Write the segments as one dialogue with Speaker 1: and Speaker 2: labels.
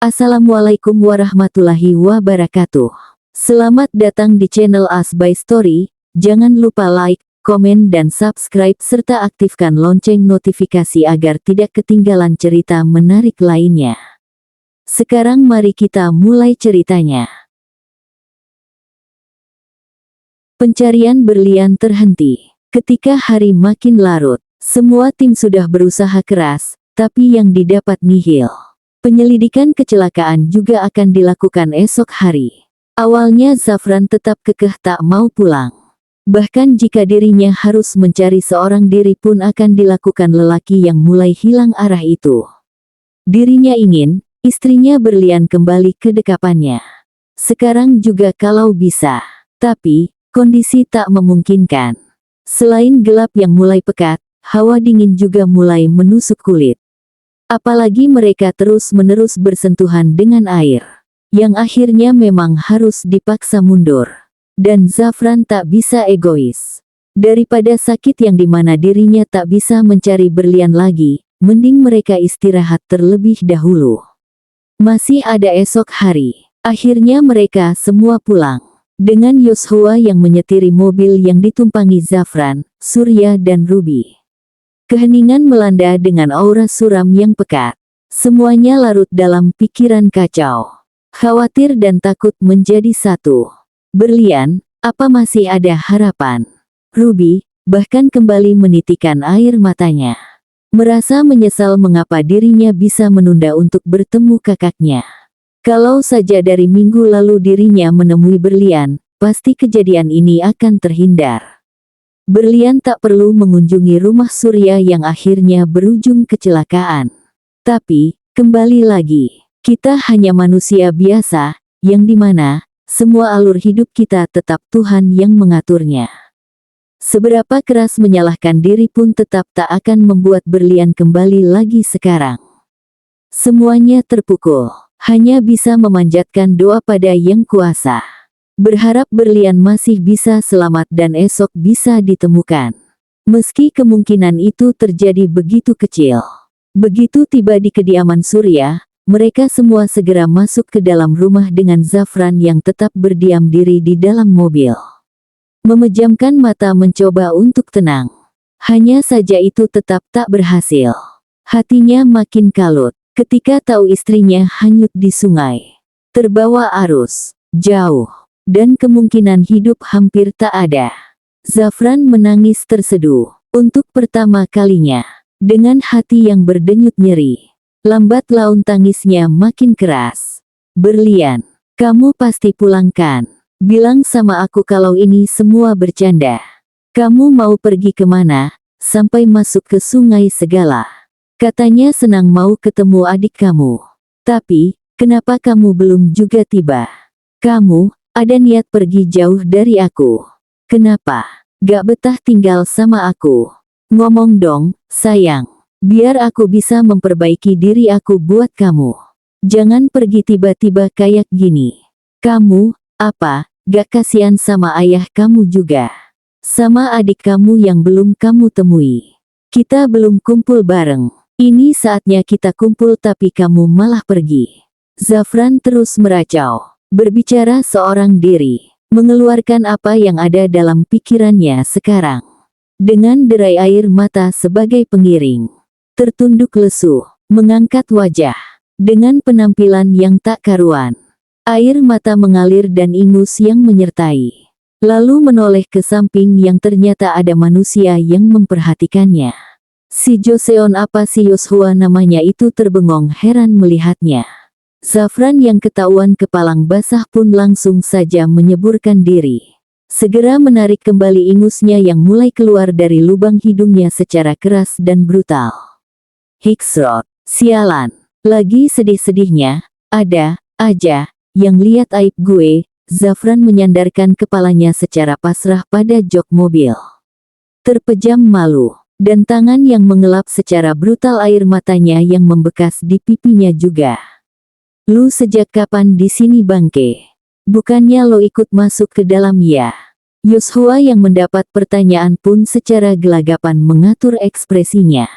Speaker 1: Assalamualaikum warahmatullahi wabarakatuh. Selamat datang di channel As by Story. Jangan lupa like, komen dan subscribe serta aktifkan lonceng notifikasi agar tidak ketinggalan cerita menarik lainnya. Sekarang mari kita mulai ceritanya. Pencarian berlian terhenti. Ketika hari makin larut, semua tim sudah berusaha keras, tapi yang didapat nihil. Penyelidikan kecelakaan juga akan dilakukan esok hari. Awalnya Zafran tetap kekeh tak mau pulang. Bahkan jika dirinya harus mencari seorang diri pun akan dilakukan lelaki yang mulai hilang arah itu. Dirinya ingin, istrinya berlian kembali ke dekapannya. Sekarang juga kalau bisa. Tapi, kondisi tak memungkinkan. Selain gelap yang mulai pekat, hawa dingin juga mulai menusuk kulit. Apalagi mereka terus-menerus bersentuhan dengan air, yang akhirnya memang harus dipaksa mundur. Dan Zafran tak bisa egois. Daripada sakit yang dimana dirinya tak bisa mencari berlian lagi, mending mereka istirahat terlebih dahulu. Masih ada esok hari. Akhirnya mereka semua pulang. Dengan Yoshua yang menyetiri mobil yang ditumpangi Zafran, Surya dan Ruby. Keheningan melanda dengan aura suram yang pekat. Semuanya larut dalam pikiran kacau. Khawatir dan takut menjadi satu. Berlian, apa masih ada harapan? Ruby, bahkan kembali menitikan air matanya. Merasa menyesal mengapa dirinya bisa menunda untuk bertemu kakaknya. Kalau saja dari minggu lalu dirinya menemui berlian, pasti kejadian ini akan terhindar. Berlian tak perlu mengunjungi rumah Surya yang akhirnya berujung kecelakaan. Tapi, kembali lagi, kita hanya manusia biasa, yang dimana, semua alur hidup kita tetap Tuhan yang mengaturnya. Seberapa keras menyalahkan diri pun tetap tak akan membuat berlian kembali lagi sekarang. Semuanya terpukul, hanya bisa memanjatkan doa pada Yang Kuasa. Berharap berlian masih bisa selamat dan esok bisa ditemukan. Meski kemungkinan itu terjadi begitu kecil. Begitu tiba di kediaman Surya, mereka semua segera masuk ke dalam rumah dengan Zafran yang tetap berdiam diri di dalam mobil. Memejamkan mata mencoba untuk tenang. Hanya saja itu tetap tak berhasil. Hatinya makin kalut ketika tahu istrinya hanyut di sungai. Terbawa arus, jauh. Dan kemungkinan hidup hampir tak ada. Zafran menangis terseduh. Untuk pertama kalinya. Dengan hati yang berdenyut nyeri. Lambat laun tangisnya makin keras. Berlian, kamu pasti pulangkan. Bilang sama aku kalau ini semua bercanda. Kamu mau pergi kemana, sampai masuk ke sungai segala. Katanya senang mau ketemu adik kamu. Tapi, kenapa kamu belum juga tiba? Kamu ada niat pergi jauh dari aku. Kenapa? Gak betah tinggal sama aku. Ngomong dong, sayang. Biar aku bisa memperbaiki diri aku buat kamu. Jangan pergi tiba-tiba kayak gini. Kamu, apa, gak kasihan sama ayah kamu juga? Sama adik kamu yang belum kamu temui. Kita belum kumpul bareng. Ini saatnya kita kumpul tapi kamu malah pergi. Zafran terus meracau. Berbicara seorang diri, mengeluarkan apa yang ada dalam pikirannya sekarang. Dengan derai air mata sebagai pengiring. Tertunduk lesu, mengangkat wajah. Dengan penampilan yang tak karuan. Air mata mengalir dan ingus yang menyertai. Lalu menoleh ke samping yang ternyata ada manusia yang memperhatikannya. Si Joseon apa si Yoshua namanya itu terbengong heran melihatnya. Zafran yang ketahuan kepalang basah pun langsung saja menyeburkan diri. Segera menarik kembali ingusnya yang mulai keluar dari lubang hidungnya secara keras dan brutal. Hiksrot, sialan. Lagi sedih-sedihnya, ada aja yang lihat aib gue. Zafran menyandarkan kepalanya secara pasrah pada jok mobil. Terpejam malu, dan tangan yang mengelap secara brutal air matanya yang membekas di pipinya juga. Lu sejak kapan di sini bangke? Bukannya lo ikut masuk ke dalam ya? Yoshua yang mendapat pertanyaan pun secara gelagapan mengatur ekspresinya.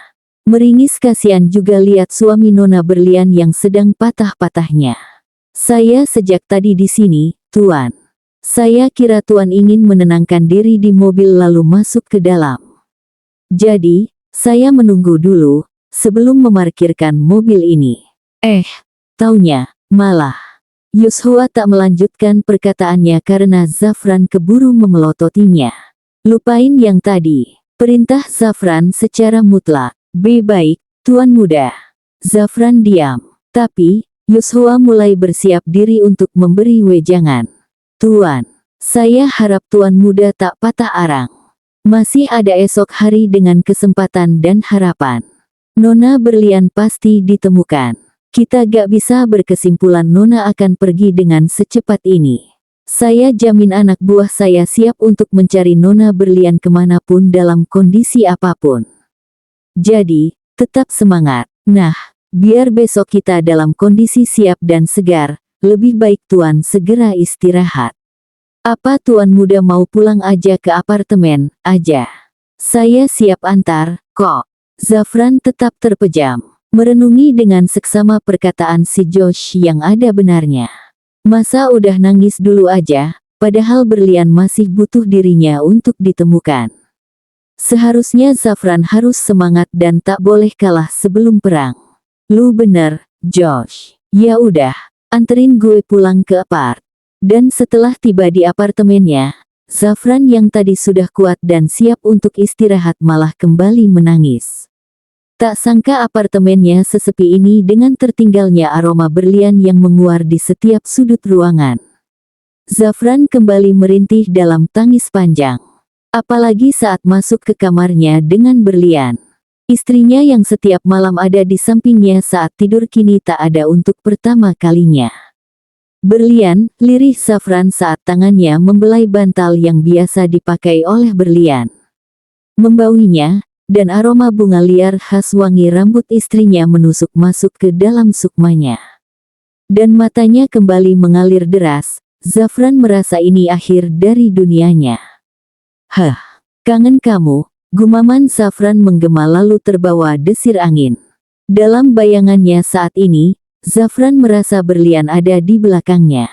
Speaker 1: Meringis kasihan juga lihat suami Nona Berlian yang sedang patah-patahnya. Saya sejak tadi di sini, Tuan. Saya kira Tuan ingin menenangkan diri di mobil lalu masuk ke dalam. Jadi, saya menunggu dulu, sebelum memarkirkan mobil ini. Taunya, malah. Yoshua tak melanjutkan perkataannya karena Zafran keburu memelototinya. Lupain yang tadi, perintah Zafran secara mutlak. Baik, Tuan Muda. Zafran diam. Tapi, Yoshua mulai bersiap diri untuk memberi wejangan. Tuan, saya harap Tuan Muda tak patah arang. Masih ada esok hari dengan kesempatan dan harapan. Nona Berlian pasti ditemukan. Kita gak bisa berkesimpulan Nona akan pergi dengan secepat ini. Saya jamin anak buah saya siap untuk mencari Nona Berlian kemanapun dalam kondisi apapun. Jadi, tetap semangat. Nah, biar besok kita dalam kondisi siap dan segar, lebih baik Tuan segera istirahat. Apa Tuan Muda mau pulang aja ke apartemen, aja? Saya siap antar, kok. Zafran tetap terpejam, merenungi dengan seksama perkataan si Josh yang ada benarnya. Masa udah nangis dulu aja, padahal Berlian masih butuh dirinya untuk ditemukan. Seharusnya Zafran harus semangat dan tak boleh kalah sebelum perang. Lu bener, Josh. Ya udah, anterin gue pulang ke apart. Dan setelah tiba di apartemennya, Zafran yang tadi sudah kuat dan siap untuk istirahat malah kembali menangis. Tak sangka apartemennya sesepi ini dengan tertinggalnya aroma berlian yang menguar di setiap sudut ruangan. Zafran kembali merintih dalam tangis panjang. Apalagi saat masuk ke kamarnya dengan berlian. Istrinya yang setiap malam ada di sampingnya saat tidur kini tak ada untuk pertama kalinya. Berlian, lirih Zafran saat tangannya membelai bantal yang biasa dipakai oleh berlian. Membauinya, dan aroma bunga liar khas wangi rambut istrinya menusuk masuk ke dalam sukmanya. Dan matanya kembali mengalir deras, Zafran merasa ini akhir dari dunianya. Kangen kamu, gumaman Zafran menggema lalu terbawa desir angin. Dalam bayangannya saat ini, Zafran merasa berlian ada di belakangnya.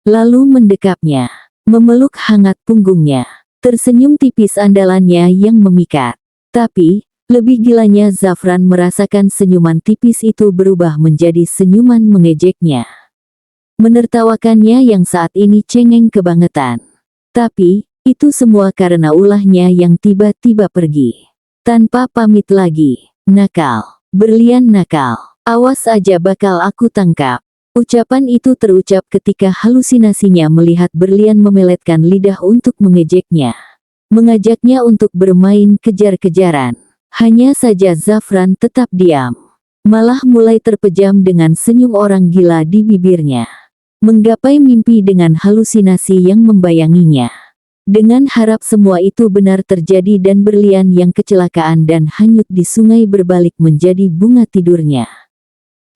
Speaker 1: Lalu mendekapnya, memeluk hangat punggungnya, tersenyum tipis andalannya yang memikat. Tapi, lebih gilanya Zafran merasakan senyuman tipis itu berubah menjadi senyuman mengejeknya. Menertawakannya yang saat ini cengeng kebangetan. Tapi, itu semua karena ulahnya yang tiba-tiba pergi. Tanpa pamit lagi. Nakal. Berlian nakal. Awas aja bakal aku tangkap. Ucapan itu terucap ketika halusinasinya melihat berlian memeletkan lidah untuk mengejeknya. Mengajaknya untuk bermain kejar-kejaran. Hanya saja Zafran tetap diam. Malah mulai terpejam dengan senyum orang gila di bibirnya. Menggapai mimpi dengan halusinasi yang membayanginya. Dengan harap semua itu benar terjadi dan berlian yang kecelakaan dan hanyut di sungai berbalik menjadi bunga tidurnya.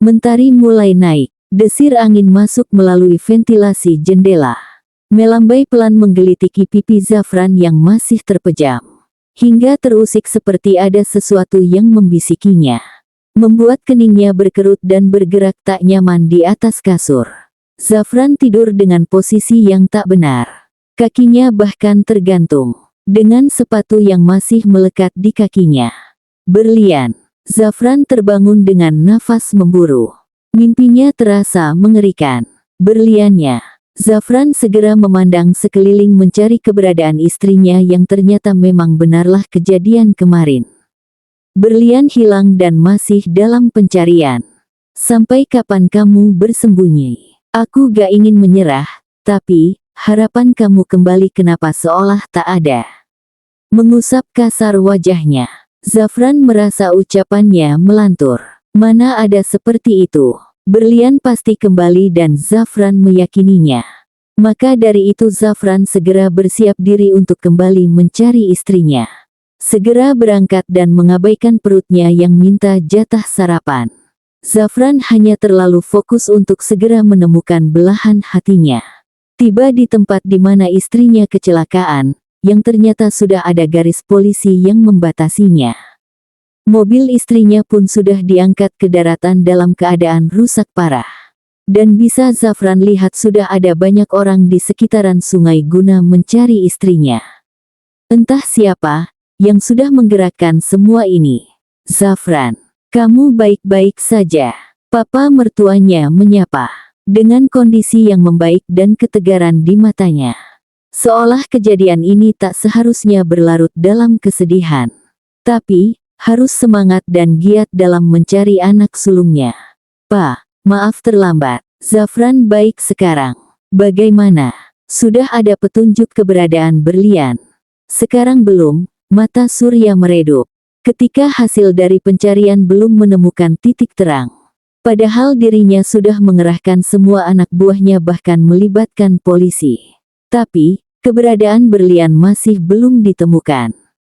Speaker 1: Mentari mulai naik, desir angin masuk melalui ventilasi jendela. Melambai pelan menggelitiki pipi Zafran yang masih terpejam. Hingga terusik seperti ada sesuatu yang membisikinya. Membuat keningnya berkerut dan bergerak tak nyaman di atas kasur. Zafran tidur dengan posisi yang tak benar. Kakinya bahkan tergantung, dengan sepatu yang masih melekat di kakinya. Berlian. Zafran terbangun dengan nafas memburu. Mimpinya terasa mengerikan. Berliannya. Zafran segera memandang sekeliling mencari keberadaan istrinya yang ternyata memang benarlah kejadian kemarin. Berlian hilang dan masih dalam pencarian. Sampai kapan kamu bersembunyi? Aku gak ingin menyerah, tapi harapan kamu kembali kenapa seolah tak ada. Mengusap kasar wajahnya. Zafran merasa ucapannya melantur. Mana ada seperti itu. Berlian pasti kembali dan Zafran meyakininya. Maka dari itu Zafran segera bersiap diri untuk kembali mencari istrinya. Segera berangkat dan mengabaikan perutnya yang minta jatah sarapan. Zafran hanya terlalu fokus untuk segera menemukan belahan hatinya. Tiba di tempat di mana istrinya kecelakaan, yang ternyata sudah ada garis polisi yang membatasinya. Mobil istrinya pun sudah diangkat ke daratan dalam keadaan rusak parah. Dan bisa Zafran lihat sudah ada banyak orang di sekitaran sungai guna mencari istrinya. Entah siapa yang sudah menggerakkan semua ini. Zafran, kamu baik-baik saja? Papa mertuanya menyapa. Dengan kondisi yang membaik dan ketegaran di matanya. Seolah kejadian ini tak seharusnya berlarut dalam kesedihan. Tapi, harus semangat dan giat dalam mencari anak sulungnya. Pak, maaf terlambat. Zafran baik sekarang. Bagaimana? Sudah ada petunjuk keberadaan berlian? Sekarang belum, mata Surya meredup. Ketika hasil dari pencarian belum menemukan titik terang. Padahal dirinya sudah mengerahkan semua anak buahnya bahkan melibatkan polisi. Tapi, keberadaan berlian masih belum ditemukan.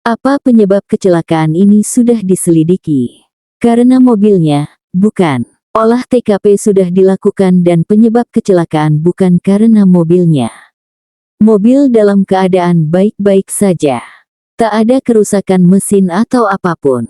Speaker 1: Apa penyebab kecelakaan ini sudah diselidiki? Karena mobilnya, bukan. Olah TKP sudah dilakukan dan penyebab kecelakaan bukan karena mobilnya. Mobil dalam keadaan baik-baik saja. Tak ada kerusakan mesin atau apapun.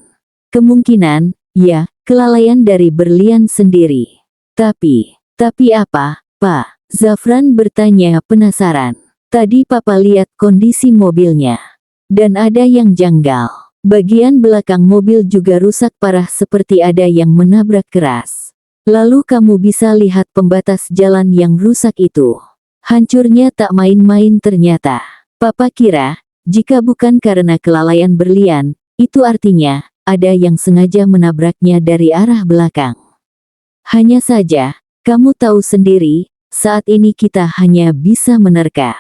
Speaker 1: Kemungkinan, ya, kelalaian dari berlian sendiri. Tapi apa, Pak? Zafran bertanya penasaran. Tadi Papa lihat kondisi mobilnya. Dan ada yang janggal. Bagian belakang mobil juga rusak parah seperti ada yang menabrak keras. Lalu kamu bisa lihat pembatas jalan yang rusak itu. Hancurnya tak main-main ternyata. Papa kira, jika bukan karena kelalaian berlian, itu artinya, ada yang sengaja menabraknya dari arah belakang. Hanya saja, kamu tahu sendiri, saat ini kita hanya bisa menerka.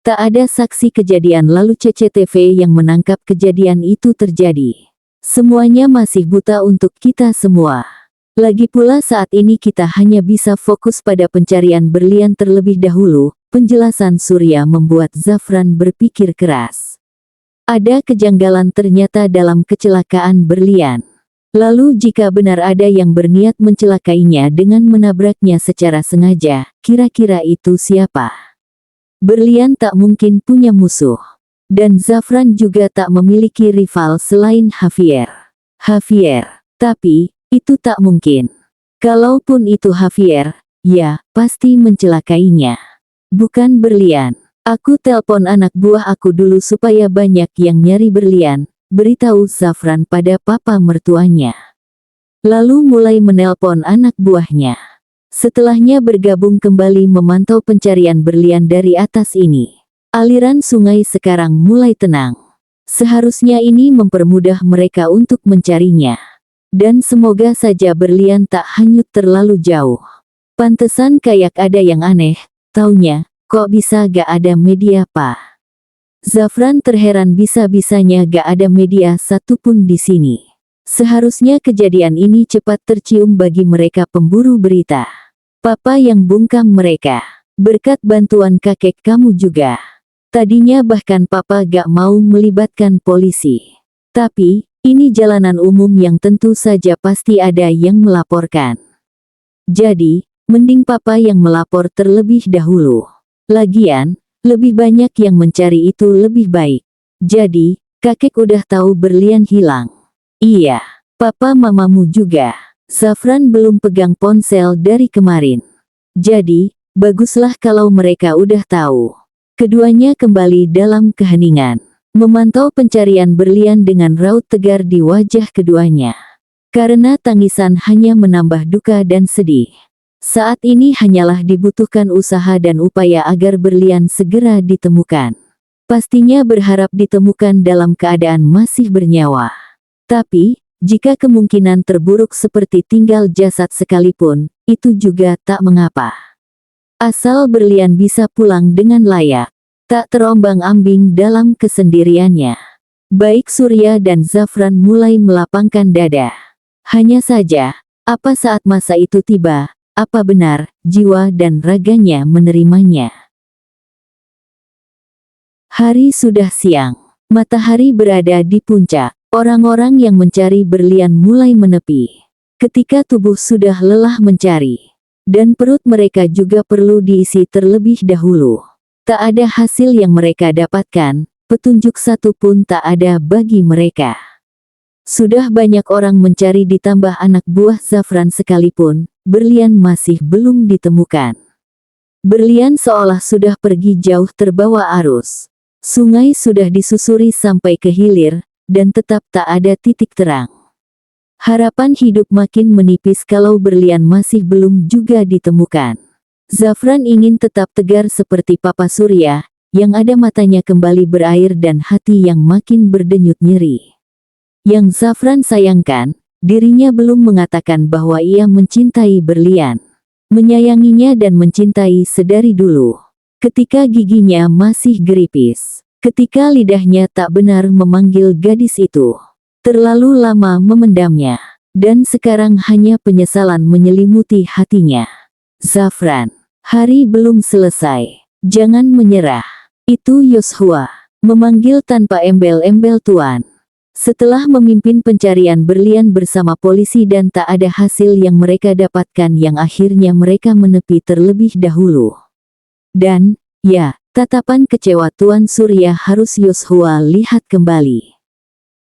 Speaker 1: Tak ada saksi kejadian lalu CCTV yang menangkap kejadian itu terjadi. Semuanya masih buta untuk kita semua. Lagi pula saat ini kita hanya bisa fokus pada pencarian berlian terlebih dahulu, penjelasan Surya membuat Zafran berpikir keras. Ada kejanggalan ternyata dalam kecelakaan berlian. Lalu jika benar ada yang berniat mencelakainya dengan menabraknya secara sengaja, kira-kira itu siapa? Berlian tak mungkin punya musuh. Dan Zafran juga tak memiliki rival selain Javier. Tapi, itu tak mungkin. Kalaupun itu Javier, ya, pasti mencelakainya. Bukan berlian. Aku telpon anak buah aku dulu supaya banyak yang nyari berlian, beritahu Zafran pada papa mertuanya. Lalu mulai menelpon anak buahnya. Setelahnya bergabung kembali memantau pencarian berlian dari atas ini. Aliran sungai sekarang mulai tenang. Seharusnya ini mempermudah mereka untuk mencarinya. Dan semoga saja berlian tak hanyut terlalu jauh. Pantesan kayak ada yang aneh, taunya. Kok bisa gak ada media, Pak? Zafran terheran bisa-bisanya gak ada media satupun di sini. Seharusnya kejadian ini cepat tercium bagi mereka pemburu berita. Papa yang bungkam mereka. Berkat bantuan kakek kamu juga. Tadinya bahkan Papa gak mau melibatkan polisi. Tapi, ini jalanan umum yang tentu saja pasti ada yang melaporkan. Jadi, mending Papa yang melapor terlebih dahulu. Lagian, lebih banyak yang mencari itu lebih baik. Jadi, kakek udah tahu berlian hilang. Iya, papa mamamu juga. Zafran belum pegang ponsel dari kemarin. Jadi, baguslah kalau mereka udah tahu. Keduanya kembali dalam keheningan. Memantau pencarian berlian dengan raut tegar di wajah keduanya. Karena tangisan hanya menambah duka dan sedih. Saat ini hanyalah dibutuhkan usaha dan upaya agar berlian segera ditemukan. Pastinya berharap ditemukan dalam keadaan masih bernyawa. Tapi, jika kemungkinan terburuk seperti tinggal jasad sekalipun, itu juga tak mengapa. Asal berlian bisa pulang dengan layak, tak terombang-ambing dalam kesendiriannya. Baik Surya dan Zafran mulai melapangkan dada. Hanya saja, apa saat masa itu tiba, apa benar, jiwa dan raganya menerimanya? Hari sudah siang. Matahari berada di puncak. Orang-orang yang mencari berlian mulai menepi. Ketika tubuh sudah lelah mencari. Dan perut mereka juga perlu diisi terlebih dahulu. Tak ada hasil yang mereka dapatkan, petunjuk satu pun tak ada bagi mereka. Sudah banyak orang mencari ditambah anak buah Zafran sekalipun, berlian masih belum ditemukan. Berlian seolah sudah pergi jauh terbawa arus. Sungai sudah disusuri sampai ke hilir, dan tetap tak ada titik terang. Harapan hidup makin menipis kalau berlian masih belum juga ditemukan. Zafran ingin tetap tegar seperti Papa Surya, yang ada matanya kembali berair dan hati yang makin berdenyut nyeri. Yang Zafran sayangkan, dirinya belum mengatakan bahwa ia mencintai berlian. Menyayanginya dan mencintai sedari dulu. Ketika giginya masih geripis. Ketika lidahnya tak benar memanggil gadis itu. Terlalu lama memendamnya. Dan sekarang hanya penyesalan menyelimuti hatinya. Zafran, hari belum selesai. Jangan menyerah. Itu Yoshua. Memanggil tanpa embel-embel tuan. Setelah memimpin pencarian berlian bersama polisi dan tak ada hasil yang mereka dapatkan yang akhirnya mereka menepi terlebih dahulu. Dan, ya, tatapan kecewa Tuan Surya harus Yoshua lihat kembali.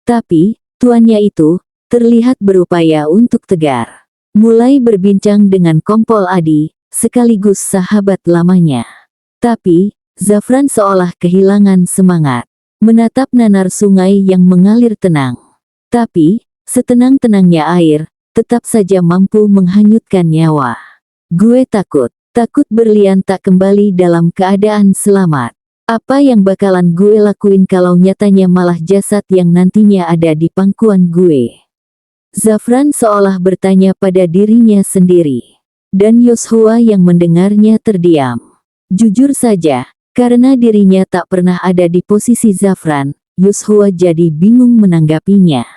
Speaker 1: Tapi, tuannya itu, terlihat berupaya untuk tegar. Mulai berbincang dengan Kompol Adi, sekaligus sahabat lamanya. Tapi, Zafran seolah kehilangan semangat. Menatap nanar sungai yang mengalir tenang. Tapi, setenang-tenangnya air, tetap saja mampu menghanyutkan nyawa. Gue takut berlian tak kembali dalam keadaan selamat. Apa yang bakalan gue lakuin kalau nyatanya malah jasad yang nantinya ada di pangkuan gue? Zafran seolah bertanya pada dirinya sendiri. Dan Yoshua yang mendengarnya terdiam. Jujur saja, karena dirinya tak pernah ada di posisi Zafran, Yoshua jadi bingung menanggapinya.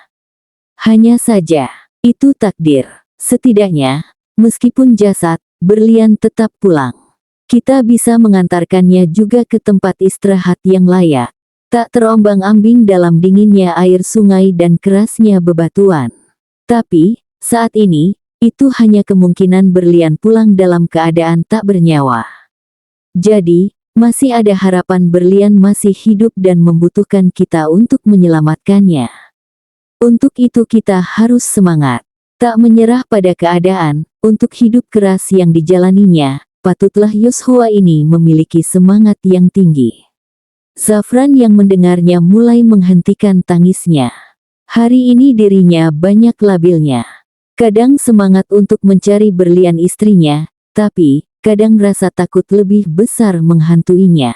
Speaker 1: Hanya saja, itu takdir. Setidaknya, meskipun jasad, berlian tetap pulang. Kita bisa mengantarkannya juga ke tempat istirahat yang layak. Tak terombang-ambing dalam dinginnya air sungai dan kerasnya bebatuan. Tapi, saat ini, itu hanya kemungkinan berlian pulang dalam keadaan tak bernyawa. Jadi, masih ada harapan berlian masih hidup dan membutuhkan kita untuk menyelamatkannya. Untuk itu kita harus semangat. Tak menyerah pada keadaan, untuk hidup keras yang dijalaninya, patutlah Yoshua ini memiliki semangat yang tinggi. Zafran yang mendengarnya mulai menghentikan tangisnya. Hari ini dirinya banyak labilnya. Kadang semangat untuk mencari berlian istrinya, tapi kadang rasa takut lebih besar menghantuinya.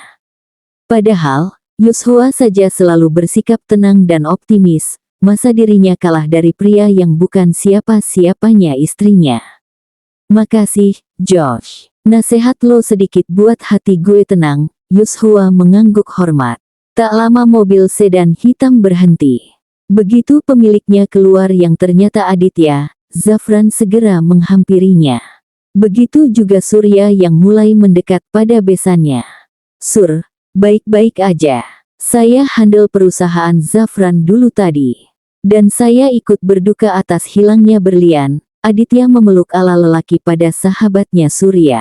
Speaker 1: Padahal, Yoshua saja selalu bersikap tenang dan optimis, masa dirinya kalah dari pria yang bukan siapa-siapanya istrinya. Makasih, Josh. Nasihat lo sedikit buat hati gue tenang, Yoshua mengangguk hormat. Tak lama mobil sedan hitam berhenti. Begitu pemiliknya keluar yang ternyata Aditya, Zafran segera menghampirinya. Begitu juga Surya yang mulai mendekat pada besannya. Sur, baik-baik aja. Saya handle perusahaan Zafran dulu tadi. Dan saya ikut berduka atas hilangnya berlian. Aditya memeluk ala lelaki pada sahabatnya Surya.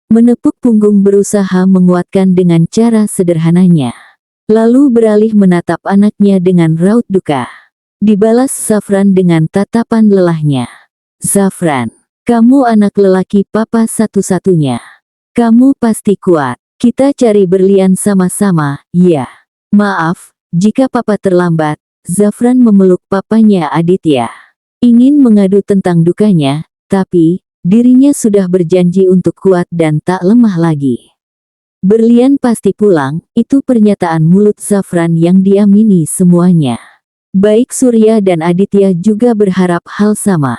Speaker 1: Menepuk punggung berusaha menguatkan dengan cara sederhananya. Lalu beralih menatap anaknya dengan raut duka. Dibalas Zafran dengan tatapan lelahnya. Zafran, kamu anak lelaki papa satu-satunya. Kamu pasti kuat. Kita cari berlian sama-sama, ya. Maaf, jika papa terlambat. Zafran memeluk papanya Aditya. Ingin mengadu tentang dukanya, tapi dirinya sudah berjanji untuk kuat dan tak lemah lagi. Berlian pasti pulang, itu pernyataan mulut Zafran yang diamini semuanya. Baik Surya dan Aditya juga berharap hal sama.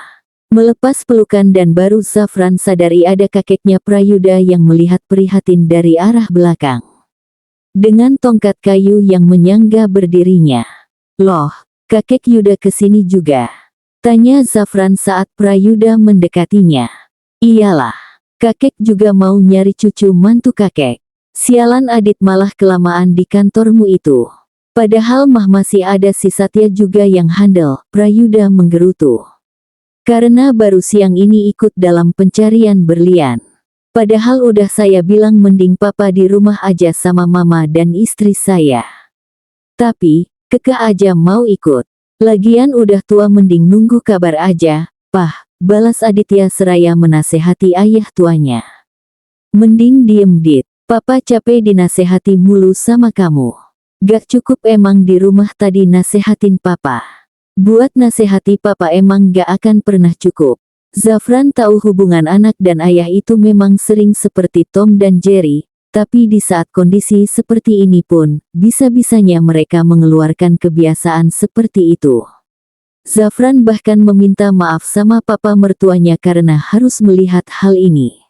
Speaker 1: Melepas pelukan dan baru Zafran sadari ada kakeknya Prayuda yang melihat prihatin dari arah belakang. Dengan tongkat kayu yang menyangga berdirinya. Loh, kakek Yuda kesini juga? Tanya Zafran saat Prayuda mendekatinya. Iyalah, kakek juga mau nyari cucu mantu kakek. Sialan Adit malah kelamaan di kantormu itu. Padahal mah masih ada si Satya juga yang handal, Prayuda menggerutu. Karena baru siang ini ikut dalam pencarian berlian. Padahal udah saya bilang mending papa di rumah aja sama mama dan istri saya. Tapi, keke aja mau ikut. Lagian udah tua mending nunggu kabar aja, Pah, balas Aditya seraya menasehati ayah tuanya. Mending diem Dit, papa capek dinasehati mulu sama kamu. Gak cukup emang di rumah tadi nasehatin papa. Buat nasehati papa emang gak akan pernah cukup. Zafran tahu hubungan anak dan ayah itu memang sering seperti Tom dan Jerry, tapi di saat kondisi seperti ini pun, bisa-bisanya mereka mengeluarkan kebiasaan seperti itu. Zafran bahkan meminta maaf sama papa mertuanya karena harus melihat hal ini.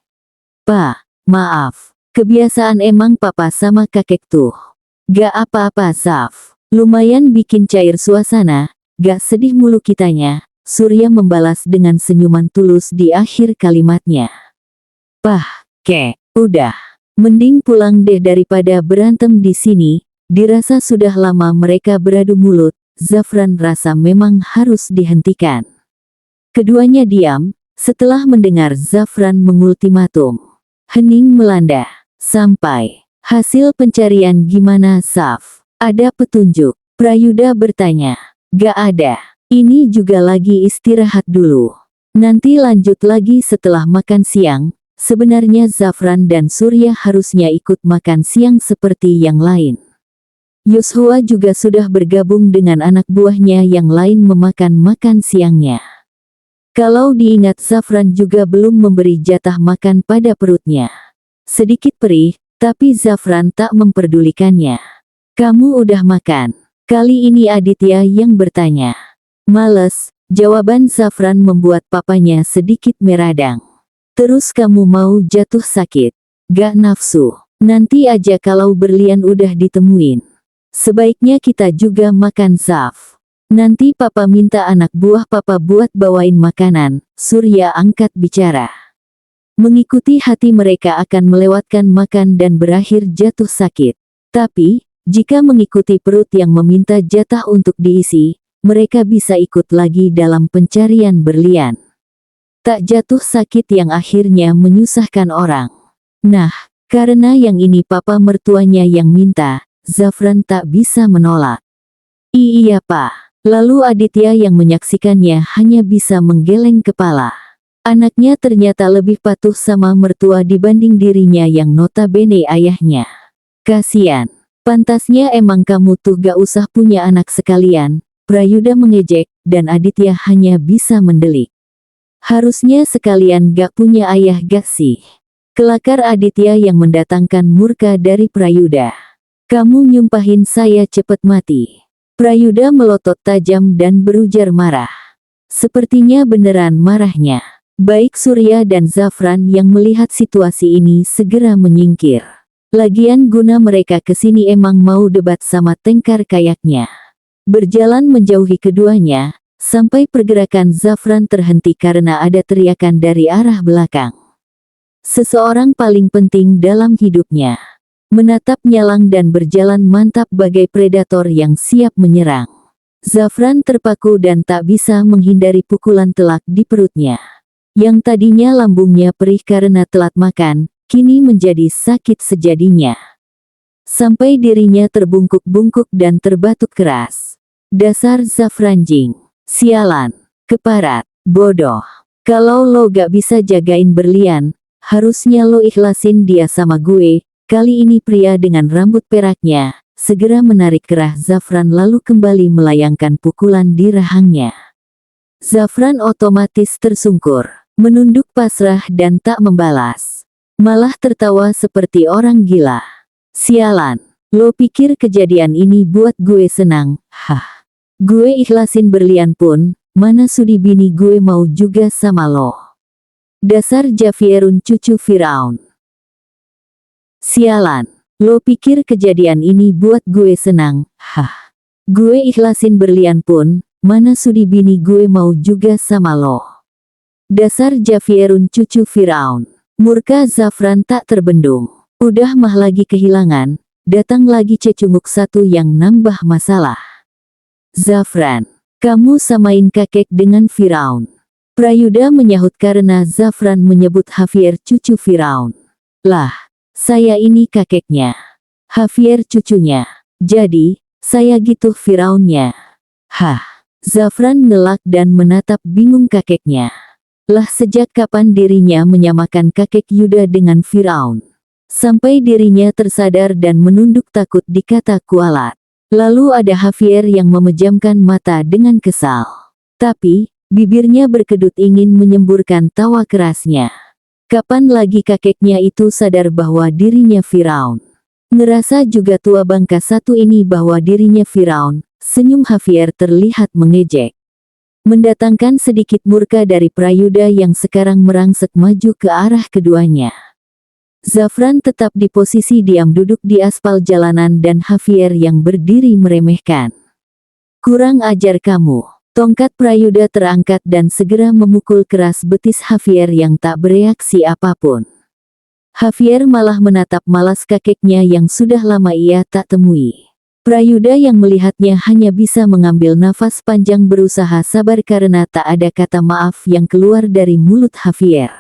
Speaker 1: "Pa, maaf, kebiasaan emang papa sama kakek tuh. Gak apa-apa Zaf, lumayan bikin cair suasana, gak sedih mulu kitanya." Surya membalas dengan senyuman tulus di akhir kalimatnya. "Pah, kek, udah. Mending pulang deh daripada berantem di sini." Dirasa sudah lama mereka beradu mulut, Zafran rasa memang harus dihentikan. Keduanya diam, setelah mendengar Zafran mengultimatum. Hening melanda. "Sampai. Hasil pencarian gimana Zaf? Ada petunjuk?" Prayuda bertanya. "Gak ada. Ini juga lagi istirahat dulu. Nanti lanjut lagi setelah makan siang." Sebenarnya Zafran dan Surya harusnya ikut makan siang seperti yang lain. Yosua juga sudah bergabung dengan anak buahnya yang lain memakan makan siangnya. Kalau diingat Zafran juga belum memberi jatah makan pada perutnya. Sedikit perih, tapi Zafran tak memperdulikannya. "Kamu udah makan?" Kali ini Aditya yang bertanya. "Males," jawaban Zafran membuat papanya sedikit meradang. "Terus kamu mau jatuh sakit? Gak nafsu? Nanti aja kalau berlian udah ditemuin. Sebaiknya kita juga makan Zaf. Nanti papa minta anak buah papa buat bawain makanan." Surya angkat bicara. Mengikuti hati mereka akan melewatkan makan dan berakhir jatuh sakit. Tapi, jika mengikuti perut yang meminta jatah untuk diisi, mereka bisa ikut lagi dalam pencarian berlian. Tak jatuh sakit yang akhirnya menyusahkan orang. Nah, karena yang ini papa mertuanya yang minta, Zafran tak bisa menolak. "Iya Pak." Lalu Aditya yang menyaksikannya hanya bisa menggeleng kepala. Anaknya ternyata lebih patuh sama mertua dibanding dirinya yang notabene ayahnya. "Kasian. Pantasnya emang kamu tuh gak usah punya anak sekalian." Prayuda mengejek, dan Aditya hanya bisa mendelik. "Harusnya sekalian gak punya ayah gak sih?" Kelakar Aditya yang mendatangkan murka dari Prayuda. "Kamu nyumpahin saya cepet mati." Prayuda melotot tajam dan berujar marah. Sepertinya beneran marahnya. Baik Surya dan Zafran yang melihat situasi ini segera menyingkir. Lagian guna mereka kesini emang mau debat sama tengkar kayaknya. Berjalan menjauhi keduanya, sampai pergerakan Zafran terhenti karena ada teriakan dari arah belakang. Seseorang paling penting dalam hidupnya. Menatap nyalang dan berjalan mantap bagai predator yang siap menyerang. Zafran terpaku dan tak bisa menghindari pukulan telak di perutnya. Yang tadinya lambungnya perih karena telat makan, kini menjadi sakit sejadinya. Sampai dirinya terbungkuk-bungkuk dan terbatuk keras. "Dasar Zafranjing. Sialan. Keparat. Bodoh. Kalau lo gak bisa jagain berlian, harusnya lo ikhlasin dia sama gue." Kali ini pria dengan rambut peraknya, segera menarik kerah Zafran lalu kembali melayangkan pukulan di rahangnya. Zafran otomatis tersungkur, menunduk pasrah dan tak membalas. Malah tertawa seperti orang gila. "Sialan. Lo pikir kejadian ini buat gue senang? Hah. Gue ikhlasin berlian pun, mana sudi bini gue mau juga sama lo. Dasar Javierun cucu Firaun. Sialan. Lo pikir kejadian ini buat gue senang? Hah. Gue ikhlasin berlian pun, mana sudi bini gue mau juga sama lo. Dasar Javierun cucu Firaun." Murka Zafran tak terbendung. Udah mah lagi kehilangan, datang lagi cecunguk satu yang nambah masalah. "Zafran, kamu samain kakek dengan Firaun." Prayuda menyahut karena Zafran menyebut Javier cucu Firaun. "Lah, saya ini kakeknya. Javier cucunya. Jadi, saya gitu Firaunnya." "Hah, Zafran ngelak dan menatap bingung kakeknya. Lah sejak kapan dirinya menyamakan kakek Yuda dengan Firaun? Sampai dirinya tersadar dan menunduk takut dikata kualat. Lalu ada Javier yang memejamkan mata dengan kesal. Tapi, bibirnya berkedut ingin menyemburkan tawa kerasnya. Kapan lagi kakeknya itu sadar bahwa dirinya Firaun? Ngerasa juga tua bangka satu ini bahwa dirinya Firaun, senyum Javier terlihat mengejek. Mendatangkan sedikit murka dari Prayuda yang sekarang merangsek maju ke arah keduanya. Zafran tetap di posisi diam duduk di aspal jalanan dan Javier yang berdiri meremehkan. Kurang ajar kamu. Tongkat Prayuda terangkat dan segera memukul keras betis Javier yang tak bereaksi apapun. Javier malah menatap malas kakeknya yang sudah lama ia tak temui. Prayuda yang melihatnya hanya bisa mengambil nafas panjang berusaha sabar karena tak ada kata maaf yang keluar dari mulut Javier.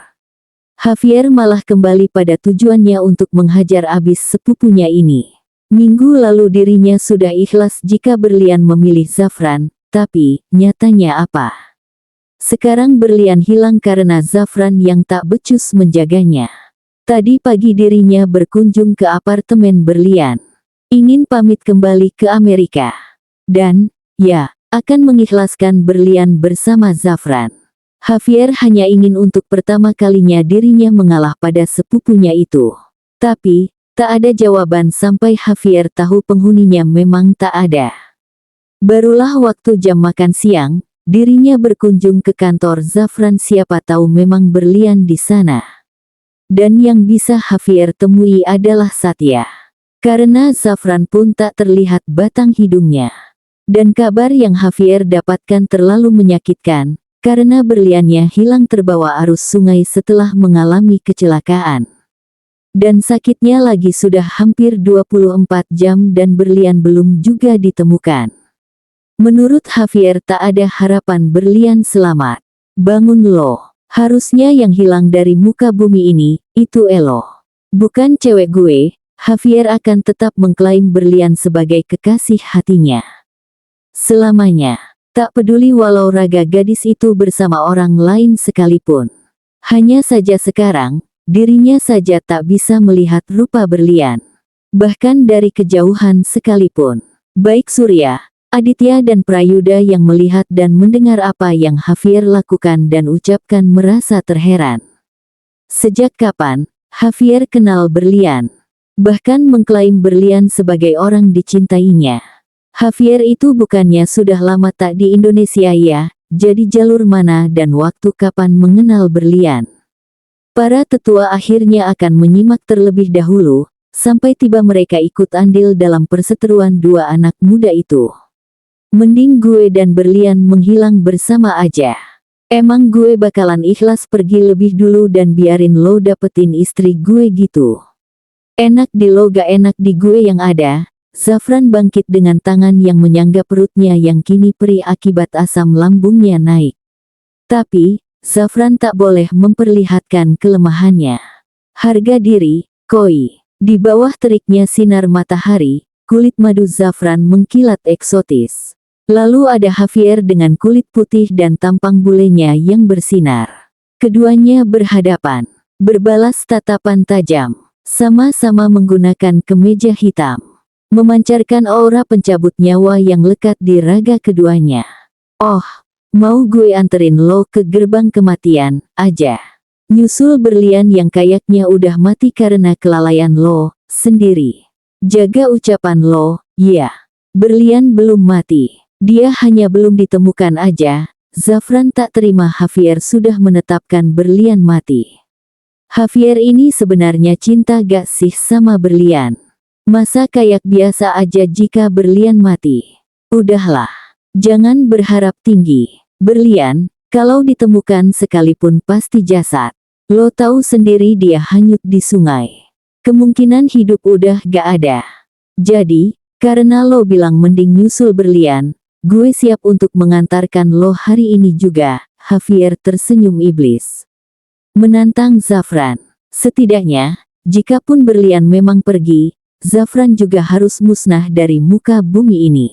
Speaker 1: Javier malah kembali pada tujuannya untuk menghajar abis sepupunya ini. Minggu lalu dirinya sudah ikhlas jika berlian memilih Zafran, tapi nyatanya apa? Sekarang berlian hilang karena Zafran yang tak becus menjaganya. Tadi pagi dirinya berkunjung ke apartemen berlian. Ingin pamit kembali ke Amerika. Dan, ya, akan mengikhlaskan berlian bersama Zafran. Javier hanya ingin untuk pertama kalinya dirinya mengalah pada sepupunya itu. Tapi, tak ada jawaban sampai Javier tahu penghuninya memang tak ada. Barulah waktu jam makan siang, dirinya berkunjung ke kantor Zafran, siapa tahu memang berlian di sana. Dan yang bisa Javier temui adalah Satya. Karena Zafran pun tak terlihat batang hidungnya. Dan kabar yang Javier dapatkan terlalu menyakitkan, karena berliannya hilang terbawa arus sungai setelah mengalami kecelakaan. Dan sakitnya lagi sudah hampir 24 jam dan berlian belum juga ditemukan. Menurut Javier tak ada harapan berlian selamat. Bangun lo. Harusnya yang hilang dari muka bumi ini, itu Elo. Bukan cewek gue. Javier akan tetap mengklaim berlian sebagai kekasih hatinya. Selamanya. Tak peduli walau raga gadis itu bersama orang lain sekalipun. Hanya saja sekarang, dirinya saja tak bisa melihat rupa berlian. Bahkan dari kejauhan sekalipun. Baik Surya, Aditya dan Prayuda yang melihat dan mendengar apa yang Javier lakukan dan ucapkan merasa terheran. Sejak kapan Javier kenal berlian? Bahkan mengklaim berlian sebagai orang dicintainya. Javier itu bukannya sudah lama tak di Indonesia ya, jadi jalur mana dan waktu kapan mengenal berlian? Para tetua akhirnya akan menyimak terlebih dahulu, sampai tiba mereka ikut andil dalam perseteruan dua anak muda itu. Mending gue dan berlian menghilang bersama aja. Emang gue bakalan ikhlas pergi lebih dulu dan biarin lo dapetin istri gue gitu. Enak di lo gak enak di gue yang ada. Zafran bangkit dengan tangan yang menyangga perutnya yang kini perih akibat asam lambungnya naik. Tapi, Zafran tak boleh memperlihatkan kelemahannya. Harga diri, koi. Di bawah teriknya sinar matahari, kulit madu Zafran mengkilat eksotis. Lalu ada Javier dengan kulit putih dan tampang bulenya yang bersinar. Keduanya berhadapan, berbalas tatapan tajam, sama-sama menggunakan kemeja hitam, memancarkan aura pencabut nyawa yang lekat di raga keduanya. Oh, mau gue anterin lo ke gerbang kematian aja. Nyusul berlian yang kayaknya udah mati karena kelalaian lo sendiri. Jaga ucapan lo, ya. Berlian belum mati. Dia hanya belum ditemukan aja. Zafran tak terima Javier sudah menetapkan berlian mati. Javier ini sebenarnya cinta gak sih sama berlian? Masa kayak biasa aja jika berlian mati? Udahlah. Jangan berharap tinggi. Berlian, kalau ditemukan sekalipun pasti jasad. Lo tahu sendiri dia hanyut di sungai. Kemungkinan hidup udah gak ada. Jadi, karena lo bilang mending nyusul berlian, gue siap untuk mengantarkan lo hari ini juga. Javier tersenyum iblis. Menantang Zafran. Setidaknya, jikapun berlian memang pergi, Zafran juga harus musnah dari muka bumi ini.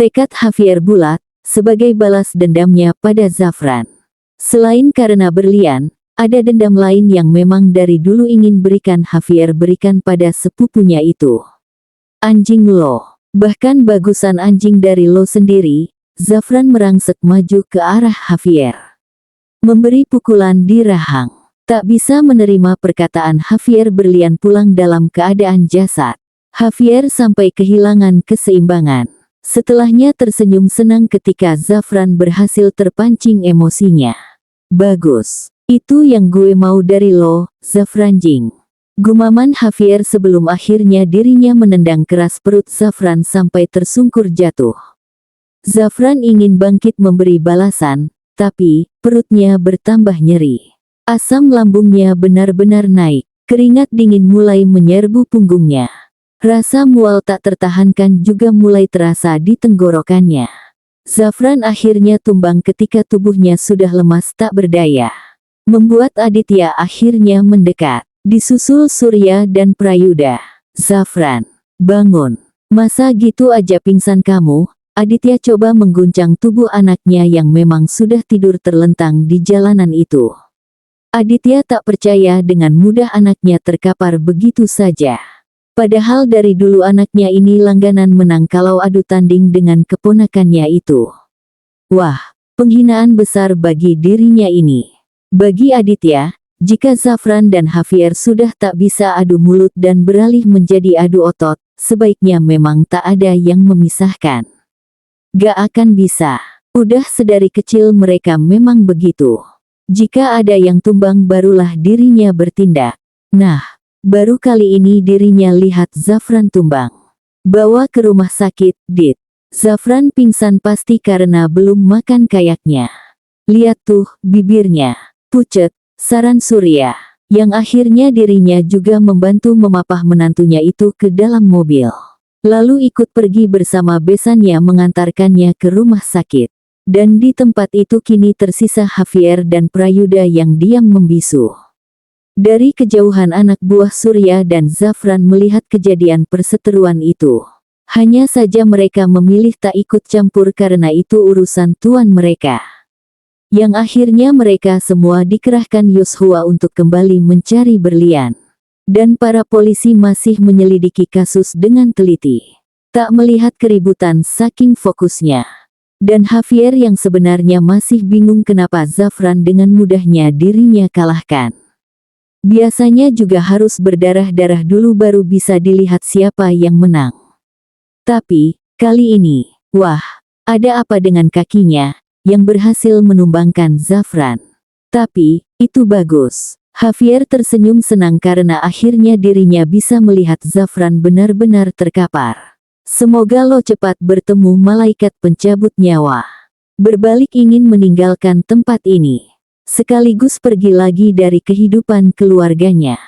Speaker 1: Tekad Javier bulat, sebagai balas dendamnya pada Zafran. Selain karena berlian, ada dendam lain yang memang dari dulu ingin Javier berikan pada sepupunya itu. Anjing lo. Bahkan bagusan anjing dari lo sendiri. Zafran merangsek maju ke arah Javier. Memberi pukulan di rahang. Tak bisa menerima perkataan Javier berlian pulang dalam keadaan jasad. Javier sampai kehilangan keseimbangan. Setelahnya tersenyum senang ketika Zafran berhasil terpancing emosinya. Bagus. Itu yang gue mau dari lo, Zafran Jing. Gumaman Javier sebelum akhirnya dirinya menendang keras perut Zafran sampai tersungkur jatuh. Zafran ingin bangkit memberi balasan, tapi perutnya bertambah nyeri. Asam lambungnya benar-benar naik. Keringat dingin mulai menyerbu punggungnya. Rasa mual tak tertahankan juga mulai terasa di tenggorokannya. Zafran akhirnya tumbang ketika tubuhnya sudah lemas tak berdaya. Membuat Aditya akhirnya mendekat. Disusul Surya dan Prayuda. Zafran, bangun. Masa gitu aja pingsan kamu? Aditya coba mengguncang tubuh anaknya yang memang sudah tidur terlentang di jalanan itu. Aditya tak percaya dengan mudah anaknya terkapar begitu saja. Padahal dari dulu anaknya ini langganan menang kalau adu tanding dengan keponakannya itu. Wah, penghinaan besar bagi dirinya ini. Bagi Aditya, jika Zafran dan Javier sudah tak bisa adu mulut dan beralih menjadi adu otot, sebaiknya memang tak ada yang memisahkan. Gak akan bisa. Udah sedari kecil mereka memang begitu. Jika ada yang tumbang barulah dirinya bertindak. Nah, baru kali ini dirinya lihat Zafran tumbang. Bawa ke rumah sakit, Dit. Zafran pingsan pasti karena belum makan kayaknya. Lihat tuh, bibirnya pucet, saran Surya. Yang akhirnya dirinya juga membantu memapah menantunya itu ke dalam mobil. Lalu ikut pergi bersama besannya mengantarkannya ke rumah sakit. Dan di tempat itu kini tersisa Javier dan Prayuda yang diam membisu. Dari kejauhan anak buah Surya dan Zafran melihat kejadian perseteruan itu. Hanya saja mereka memilih tak ikut campur karena itu urusan tuan mereka. Yang akhirnya mereka semua dikerahkan Yoshua untuk kembali mencari berlian. Dan para polisi masih menyelidiki kasus dengan teliti. Tak melihat keributan saking fokusnya. Dan Javier yang sebenarnya masih bingung kenapa Zafran dengan mudahnya dirinya kalahkan. Biasanya juga harus berdarah-darah dulu baru bisa dilihat siapa yang menang. Tapi, kali ini, wah, ada apa dengan kakinya, yang berhasil menumbangkan Zafran. Tapi, itu bagus. Javier tersenyum senang karena akhirnya dirinya bisa melihat Zafran benar-benar terkapar. Semoga lo cepat bertemu malaikat pencabut nyawa. Berbalik ingin meninggalkan tempat ini. Sekaligus pergi lagi dari kehidupan keluarganya.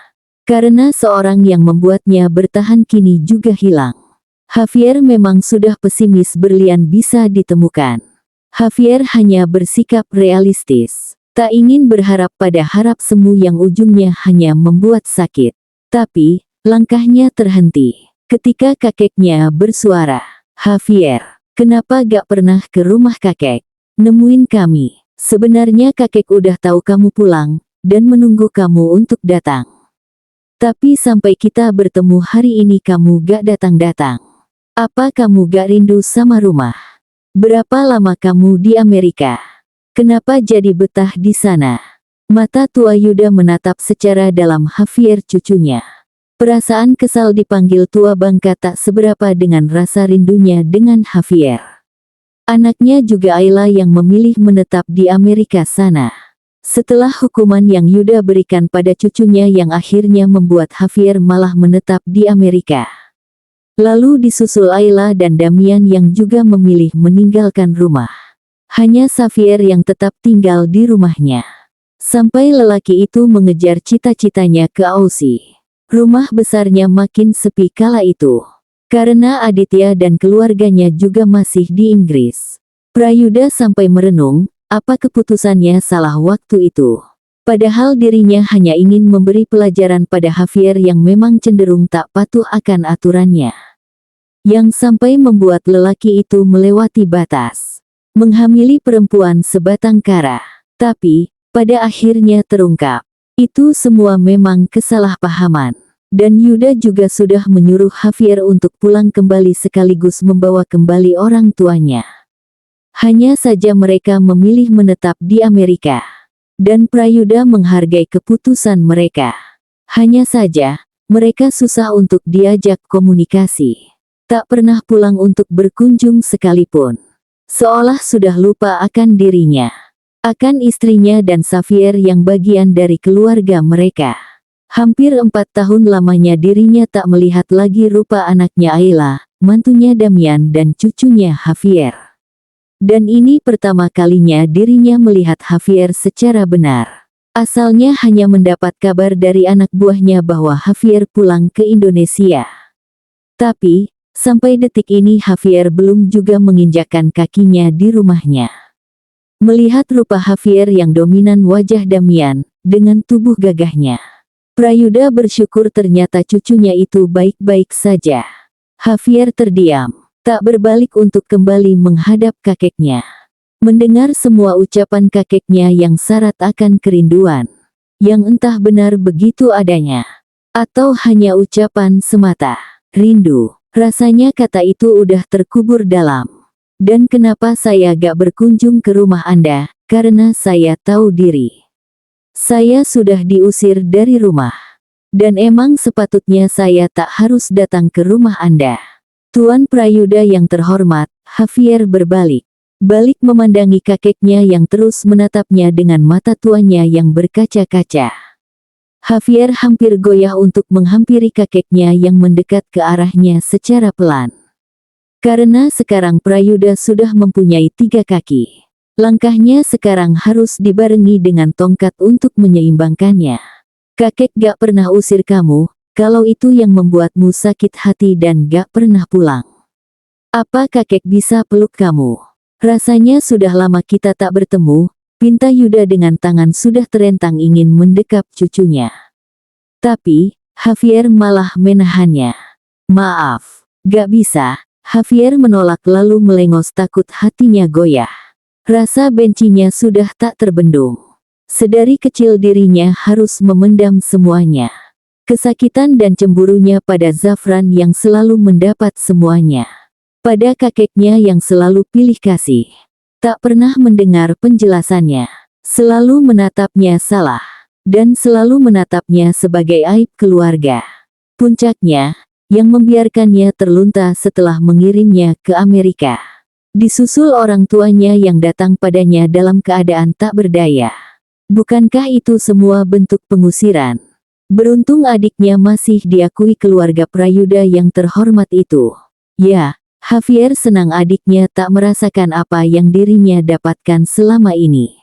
Speaker 1: Karena seorang yang membuatnya bertahan kini juga hilang. Javier memang sudah pesimis berlian bisa ditemukan. Javier hanya bersikap realistis. Tak ingin berharap pada harap semu yang ujungnya hanya membuat sakit. Tapi, langkahnya terhenti. Ketika kakeknya bersuara, Javier, kenapa gak pernah ke rumah kakek? Nemuin kami. Sebenarnya kakek udah tahu kamu pulang, dan menunggu kamu untuk datang. Tapi sampai kita bertemu hari ini kamu gak datang-datang. Apa kamu gak rindu sama rumah? Berapa lama kamu di Amerika? Kenapa jadi betah di sana? Mata tua Yuda menatap secara dalam Javier cucunya. Perasaan kesal dipanggil tua bangka tak seberapa dengan rasa rindunya dengan Javier. Anaknya juga Ayla yang memilih menetap di Amerika sana. Setelah hukuman yang Yuda berikan pada cucunya yang akhirnya membuat Javier malah menetap di Amerika. Lalu disusul Ayla dan Damian yang juga memilih meninggalkan rumah. Hanya Javier yang tetap tinggal di rumahnya. Sampai lelaki itu mengejar cita-citanya ke Aussie. Rumah besarnya makin sepi kala itu. Karena Aditya dan keluarganya juga masih di Inggris. Prayuda sampai merenung, apa keputusannya salah waktu itu. Padahal dirinya hanya ingin memberi pelajaran pada Javier yang memang cenderung tak patuh akan aturannya. Yang sampai membuat lelaki itu melewati batas. menghamili perempuan sebatang kara. Tapi, pada akhirnya terungkap, itu semua memang kesalahpahaman. Dan Yuda juga sudah menyuruh Javier untuk pulang kembali sekaligus membawa kembali orang tuanya. Hanya saja mereka memilih menetap di Amerika. Dan Prayuda menghargai keputusan mereka. Hanya saja, mereka susah untuk diajak komunikasi. Tak pernah pulang untuk berkunjung sekalipun. Seolah sudah lupa akan dirinya. Akan istrinya dan Javier yang bagian dari keluarga mereka. Hampir 4 tahun lamanya dirinya tak melihat lagi rupa anaknya Ayla, mantunya Damian dan cucunya Javier. Dan ini pertama kalinya dirinya melihat Javier secara benar. Asalnya hanya mendapat kabar dari anak buahnya bahwa Javier pulang ke Indonesia. Tapi, sampai detik ini Javier belum juga menginjakkan kakinya di rumahnya. Melihat rupa Javier yang dominan wajah Damian, dengan tubuh gagahnya. Prayuda bersyukur ternyata cucunya itu baik-baik saja. Javier terdiam, tak berbalik untuk kembali menghadap kakeknya. Mendengar semua ucapan kakeknya yang syarat akan kerinduan. Yang entah benar begitu adanya. Atau hanya ucapan semata. Rindu, rasanya kata itu udah terkubur dalam. Dan kenapa saya gak berkunjung ke rumah Anda? Karena saya tahu diri. Saya sudah diusir dari rumah. Dan emang sepatutnya saya tak harus datang ke rumah Anda. Tuan Prayuda yang terhormat, Javier berbalik. Balik memandangi kakeknya yang terus menatapnya dengan mata tuanya yang berkaca-kaca. Javier hampir goyah untuk menghampiri kakeknya yang mendekat ke arahnya secara pelan. Karena sekarang Prayuda sudah mempunyai 3 kaki. Langkahnya sekarang harus dibarengi dengan tongkat untuk menyeimbangkannya. Kakek gak pernah usir kamu, kalau itu yang membuatmu sakit hati dan gak pernah pulang. Apa kakek bisa peluk kamu? Rasanya sudah lama kita tak bertemu, pinta Yuda dengan tangan sudah terentang ingin mendekap cucunya. Tapi, Javier malah menahannya. Maaf, gak bisa. Javier menolak lalu melengos takut hatinya goyah. Rasa bencinya sudah tak terbendung. Sedari kecil dirinya harus memendam semuanya. Kesakitan dan cemburunya pada Zafran yang selalu mendapat semuanya. Pada kakeknya yang selalu pilih kasih. Tak pernah mendengar penjelasannya. Selalu menatapnya salah. Dan selalu menatapnya sebagai aib keluarga. Puncaknya, yang membiarkannya terlunta setelah mengirimnya ke Amerika. Disusul orang tuanya yang datang padanya dalam keadaan tak berdaya. Bukankah itu semua bentuk pengusiran? Beruntung adiknya masih diakui keluarga Prayuda yang terhormat itu. Ya, Javier senang adiknya tak merasakan apa yang dirinya dapatkan selama ini.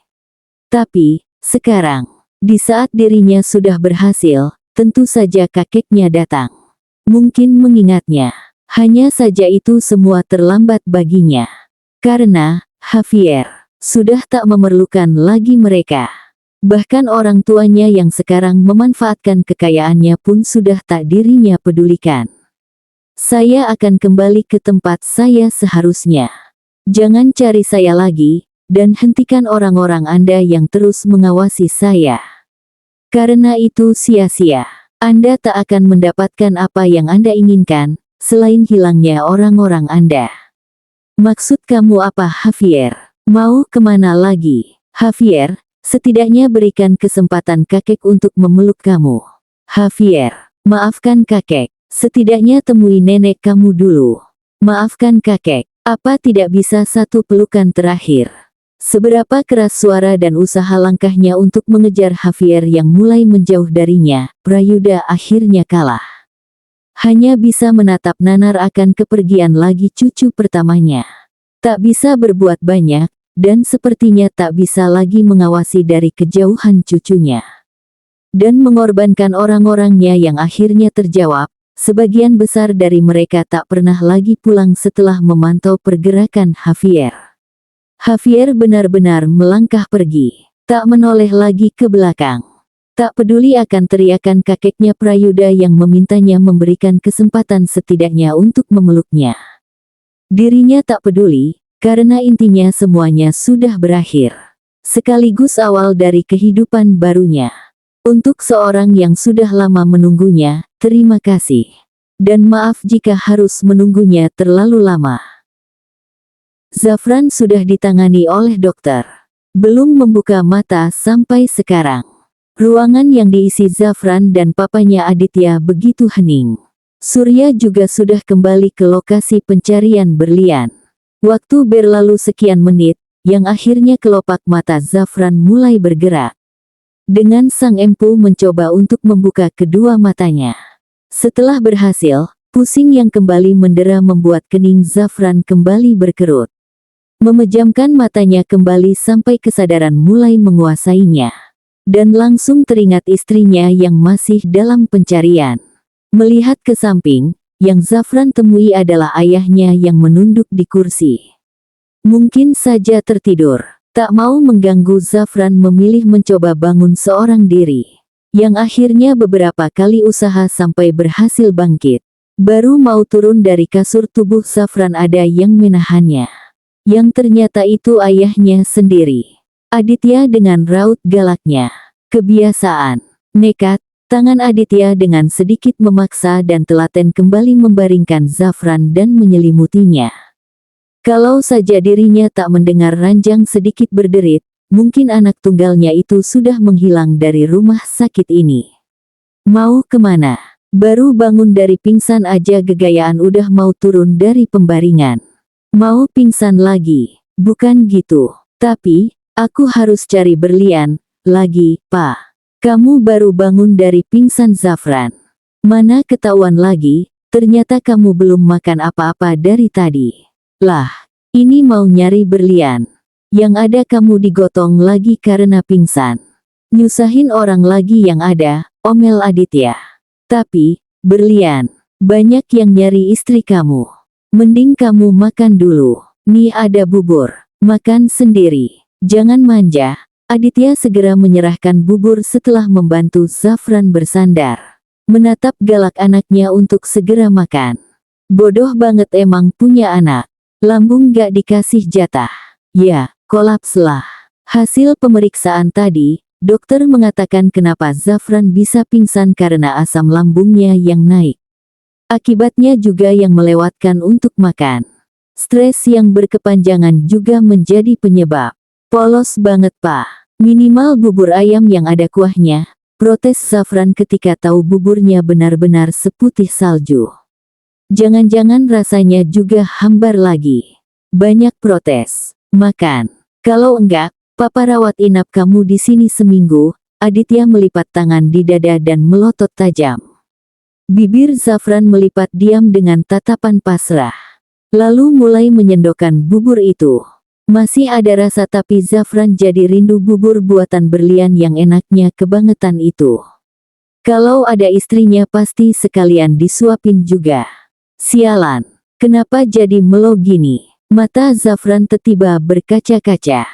Speaker 1: Tapi, sekarang, di saat dirinya sudah berhasil, tentu saja kakeknya datang. Mungkin mengingatnya. Hanya saja itu semua terlambat baginya. Karena, Javier, sudah tak memerlukan lagi mereka. Bahkan orang tuanya yang sekarang memanfaatkan kekayaannya pun sudah tak dirinya pedulikan. Saya akan kembali ke tempat saya seharusnya. Jangan cari saya lagi, dan hentikan orang-orang Anda yang terus mengawasi saya. Karena itu sia-sia. Anda tak akan mendapatkan apa yang Anda inginkan, selain hilangnya orang-orang Anda. Maksud kamu apa, Javier? Mau kemana lagi? Javier, setidaknya berikan kesempatan kakek untuk memeluk kamu. Javier, maafkan kakek. Setidaknya temui nenek kamu dulu. Maafkan kakek. Apa tidak bisa satu pelukan terakhir? Seberapa keras suara dan usaha langkahnya untuk mengejar Javier yang mulai menjauh darinya, Prayuda akhirnya kalah. Hanya bisa menatap nanar akan kepergian lagi cucu pertamanya. Tak bisa berbuat banyak, dan sepertinya tak bisa lagi mengawasi dari kejauhan cucunya. Dan mengorbankan orang-orangnya yang akhirnya terjawab, sebagian besar dari mereka tak pernah lagi pulang setelah memantau pergerakan Javier. Javier benar-benar melangkah pergi, tak menoleh lagi ke belakang. Tak peduli akan teriakan kakeknya Prayuda yang memintanya memberikan kesempatan setidaknya untuk memeluknya. Dirinya tak peduli, Karena intinya semuanya sudah berakhir. Sekaligus awal dari kehidupan barunya. Untuk seorang yang sudah lama menunggunya, terima kasih. Dan maaf jika harus menunggunya terlalu lama. Zafran sudah ditangani oleh dokter. Belum membuka mata sampai sekarang. Ruangan yang diisi Zafran dan papanya Aditya begitu hening. Surya juga sudah kembali ke lokasi pencarian berlian. Waktu berlalu sekian menit, yang akhirnya kelopak mata Zafran mulai bergerak. Dengan sang empu mencoba untuk membuka kedua matanya. Setelah berhasil, pusing yang kembali mendera membuat kening Zafran kembali berkerut. Memejamkan matanya kembali sampai kesadaran mulai menguasainya. Dan langsung teringat istrinya yang masih dalam pencarian. Melihat ke samping, yang Zafran temui adalah ayahnya yang menunduk di kursi. Mungkin saja tertidur. Tak mau mengganggu, Zafran memilih mencoba bangun seorang diri. Yang akhirnya beberapa kali usaha sampai berhasil bangkit. Baru mau turun dari kasur, tubuh Zafran ada yang menahannya. Yang ternyata itu ayahnya sendiri. Aditya dengan raut galaknya. Kebiasaan. Nekat, tangan Aditya dengan sedikit memaksa dan telaten kembali membaringkan Zafran dan menyelimutinya. Kalau saja dirinya tak mendengar ranjang sedikit berderit, mungkin anak tunggalnya itu sudah menghilang dari rumah sakit ini. Mau kemana? Baru bangun dari pingsan aja gegayaan udah mau turun dari pembaringan. Mau pingsan lagi? Bukan gitu. Tapi, aku harus cari berlian lagi, Pak. Kamu baru bangun dari pingsan, Zafran. Mana ketahuan lagi, ternyata kamu belum makan apa-apa dari tadi. Lah, ini mau nyari berlian. Yang ada kamu digotong lagi karena pingsan. Nyusahin orang lagi yang ada, omel Aditya. Tapi, berlian, banyak yang nyari istri kamu. Mending kamu makan dulu. Nih ada bubur, makan sendiri. Jangan manja. Aditya segera menyerahkan bubur setelah membantu Zafran bersandar. Menatap galak anaknya untuk segera makan. Bodoh banget emang punya anak. Lambung gak dikasih jatah. Ya, kolapslah. Hasil pemeriksaan tadi, dokter mengatakan kenapa Zafran bisa pingsan karena asam lambungnya yang naik. Akibatnya juga yang melewatkan untuk makan. Stres yang berkepanjangan juga menjadi penyebab. Polos banget, Pak. Minimal bubur ayam yang ada kuahnya, protes Zafran ketika tahu buburnya benar-benar seputih salju. Jangan-jangan rasanya juga hambar lagi. Banyak protes. Makan. Kalau enggak, Papa rawat inap kamu di sini seminggu. Aditya melipat tangan di dada dan melotot tajam. Bibir Zafran melipat diam dengan tatapan pasrah. Lalu mulai menyendokkan bubur itu. Masih ada rasa tapi Zafran jadi rindu bubur buatan berlian yang enaknya kebangetan itu. Kalau ada istrinya pasti sekalian disuapin juga. Sialan, kenapa jadi melo gini? Mata Zafran tiba-tiba berkaca-kaca.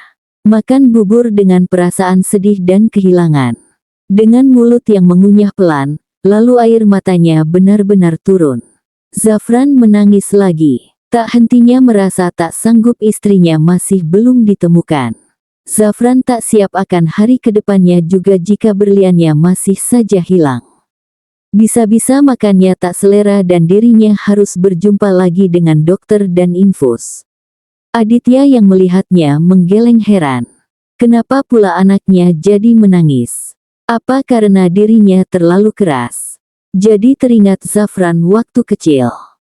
Speaker 1: Makan bubur dengan perasaan sedih dan kehilangan. Dengan mulut yang mengunyah pelan, lalu air matanya benar-benar turun. Zafran menangis lagi. Tak hentinya merasa tak sanggup istrinya masih belum ditemukan. Zafran tak siap akan hari kedepannya juga jika berliannya masih saja hilang. Bisa-bisa makannya tak selera dan dirinya harus berjumpa lagi dengan dokter dan infus. Aditya yang melihatnya menggeleng heran. Kenapa pula anaknya jadi menangis? Apa karena dirinya terlalu keras? Jadi teringat Zafran waktu kecil.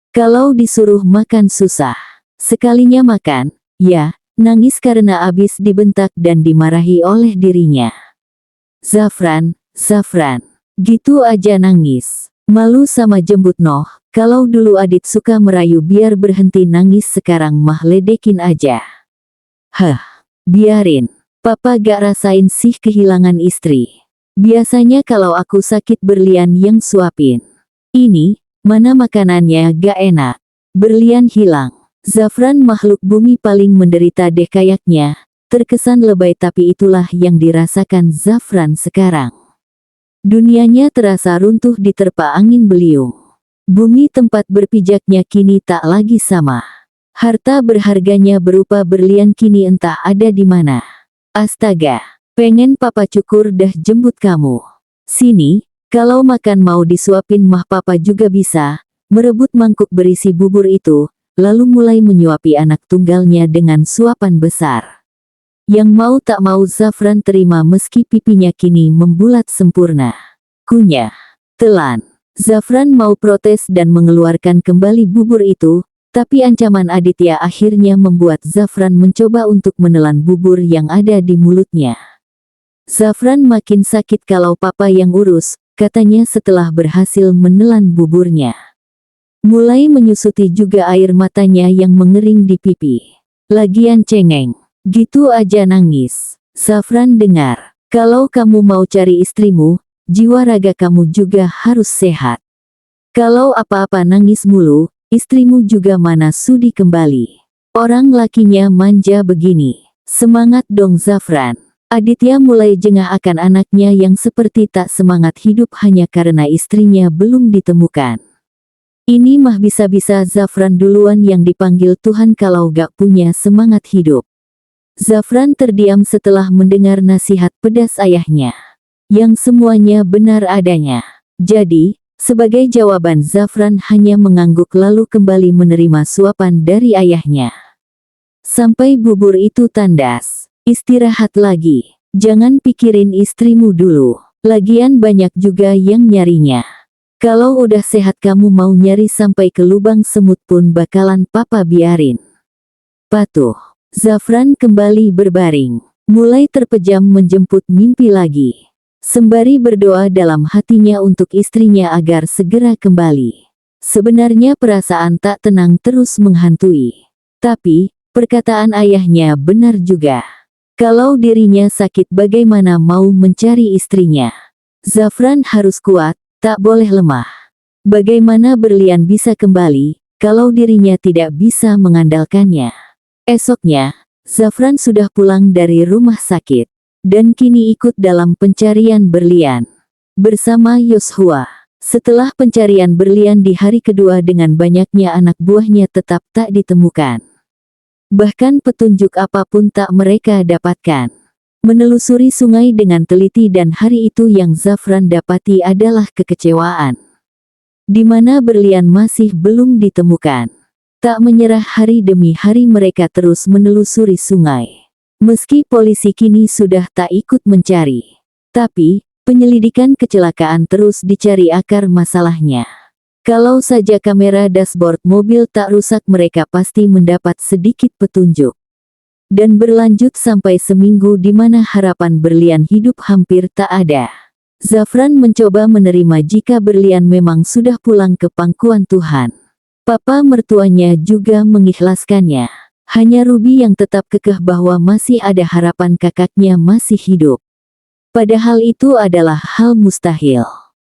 Speaker 1: Kalau disuruh makan susah. Sekalinya makan, ya, nangis karena abis dibentak dan dimarahi oleh dirinya. Zafran, gitu aja nangis. Malu sama jembut noh, kalau dulu Adit suka merayu biar berhenti nangis sekarang mah ledekin aja. Biarin. Papa gak rasain sih kehilangan istri. Biasanya kalau aku sakit berlian yang suapin. Ini, mana makanannya gak enak. Berlian hilang. Zafran makhluk bumi paling menderita deh kayaknya. Terkesan lebay tapi itulah yang dirasakan Zafran sekarang. Dunianya terasa runtuh diterpa angin beliung. Bumi tempat berpijaknya kini tak lagi sama. Harta berharganya berupa berlian kini entah ada di mana. Astaga, pengen papa cukur dah jemput kamu. Sini, kalau makan mau disuapin mah papa juga bisa. Merebut mangkuk berisi bubur itu, lalu mulai menyuapi anak tunggalnya dengan suapan besar. Yang mau tak mau Zafran terima meski pipinya kini membulat sempurna. Kunyah, telan. Zafran mau protes dan mengeluarkan kembali bubur itu, tapi ancaman Aditya akhirnya membuat Zafran mencoba untuk menelan bubur yang ada di mulutnya. Zafran makin sakit kalau papa yang urus, katanya setelah berhasil menelan buburnya. Mulai menyusuti juga air matanya yang mengering di pipi. Lagian cengeng, gitu aja nangis. Zafran dengar, kalau kamu mau cari istrimu, jiwa raga kamu juga harus sehat. Kalau apa-apa nangis mulu, istrimu juga mana sudi kembali. Orang lakinya manja begini. Semangat dong Zafran. Aditya mulai jengah akan anaknya yang seperti tak semangat hidup hanya karena istrinya belum ditemukan. Ini mah bisa-bisa Zafran duluan yang dipanggil Tuhan kalau gak punya semangat hidup. Zafran terdiam setelah mendengar nasihat pedas ayahnya. Yang semuanya benar adanya. Jadi, sebagai jawaban Zafran hanya mengangguk lalu kembali menerima suapan dari ayahnya. Sampai bubur itu tandas, istirahat lagi. Jangan pikirin istrimu dulu. Lagian banyak juga yang nyarinya. Kalau udah sehat kamu mau nyari sampai ke lubang semut pun bakalan papa biarin. Patuh. Zafran kembali berbaring. Mulai terpejam menjemput mimpi lagi. Sembari berdoa dalam hatinya untuk istrinya agar segera kembali. Sebenarnya perasaan tak tenang terus menghantui. Tapi, perkataan ayahnya benar juga. Kalau dirinya sakit bagaimana mau mencari istrinya? Zafran harus kuat, tak boleh lemah. Bagaimana berlian bisa kembali, kalau dirinya tidak bisa mengandalkannya? Esoknya, Zafran sudah pulang dari rumah sakit. Dan kini ikut dalam pencarian berlian. Bersama Yoshua. Setelah pencarian berlian di hari kedua dengan banyaknya anak buahnya tetap tak ditemukan. Bahkan petunjuk apapun tak mereka dapatkan. Menelusuri sungai dengan teliti dan hari itu yang Zafran dapati adalah kekecewaan. Di mana berlian masih belum ditemukan. Tak menyerah hari demi hari mereka terus menelusuri sungai. Meski polisi kini sudah tak ikut mencari. Tapi, penyelidikan kecelakaan terus dicari akar masalahnya. Kalau saja kamera dashboard mobil tak rusak mereka pasti mendapat sedikit petunjuk. Dan berlanjut sampai seminggu di mana harapan berlian hidup hampir tak ada. Zafran mencoba menerima jika berlian memang sudah pulang ke pangkuan Tuhan. Papa mertuanya juga mengikhlaskannya. Hanya Ruby yang tetap kekeh bahwa masih ada harapan kakaknya masih hidup. Padahal itu adalah hal mustahil.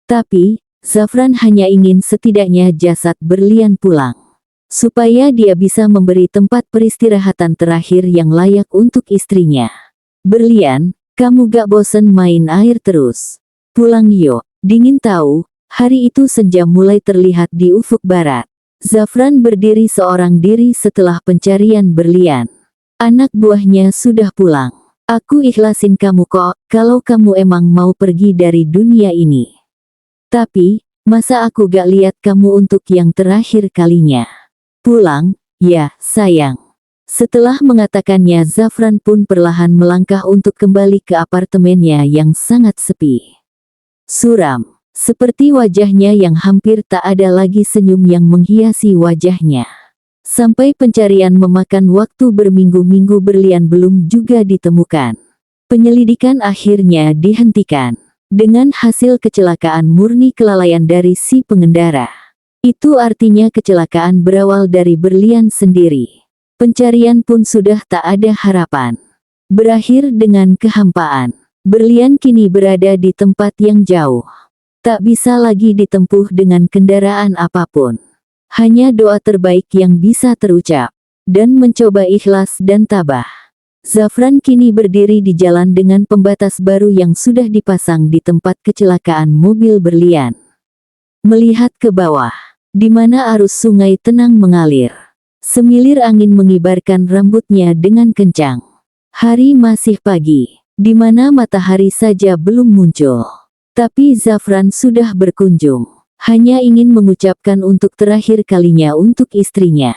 Speaker 1: Tapi, Zafran hanya ingin setidaknya jasad berlian pulang. Supaya dia bisa memberi tempat peristirahatan terakhir yang layak untuk istrinya. Berlian, kamu gak bosen main air terus? Pulang yuk, dingin tahu, hari itu senja mulai terlihat di ufuk barat. Zafran berdiri seorang diri setelah pencarian berlian. Anak buahnya sudah pulang. Aku ikhlasin kamu kok, kalau kamu emang mau pergi dari dunia ini. Tapi, masa aku gak lihat kamu untuk yang terakhir kalinya? Pulang, ya, sayang. Setelah mengatakannya Zafran pun perlahan melangkah untuk kembali ke apartemennya yang sangat sepi. Suram. Seperti wajahnya yang hampir tak ada lagi senyum yang menghiasi wajahnya. Sampai pencarian memakan waktu berminggu-minggu berlian belum juga ditemukan. Penyelidikan akhirnya dihentikan. Dengan hasil kecelakaan murni kelalaian dari si pengendara. Itu artinya kecelakaan berawal dari berlian sendiri. Pencarian pun sudah tak ada harapan. Berakhir dengan kehampaan. Berlian kini berada di tempat yang jauh. Tak bisa lagi ditempuh dengan kendaraan apapun. Hanya doa terbaik yang bisa terucap. Dan mencoba ikhlas dan tabah. Zafran kini berdiri di jalan dengan pembatas baru yang sudah dipasang di tempat kecelakaan mobil berlian. Melihat ke bawah, di mana arus sungai tenang mengalir. Semilir angin mengibarkan rambutnya dengan kencang. Hari masih pagi, di mana matahari saja belum muncul. Tapi Zafran sudah berkunjung. Hanya ingin mengucapkan untuk terakhir kalinya untuk istrinya.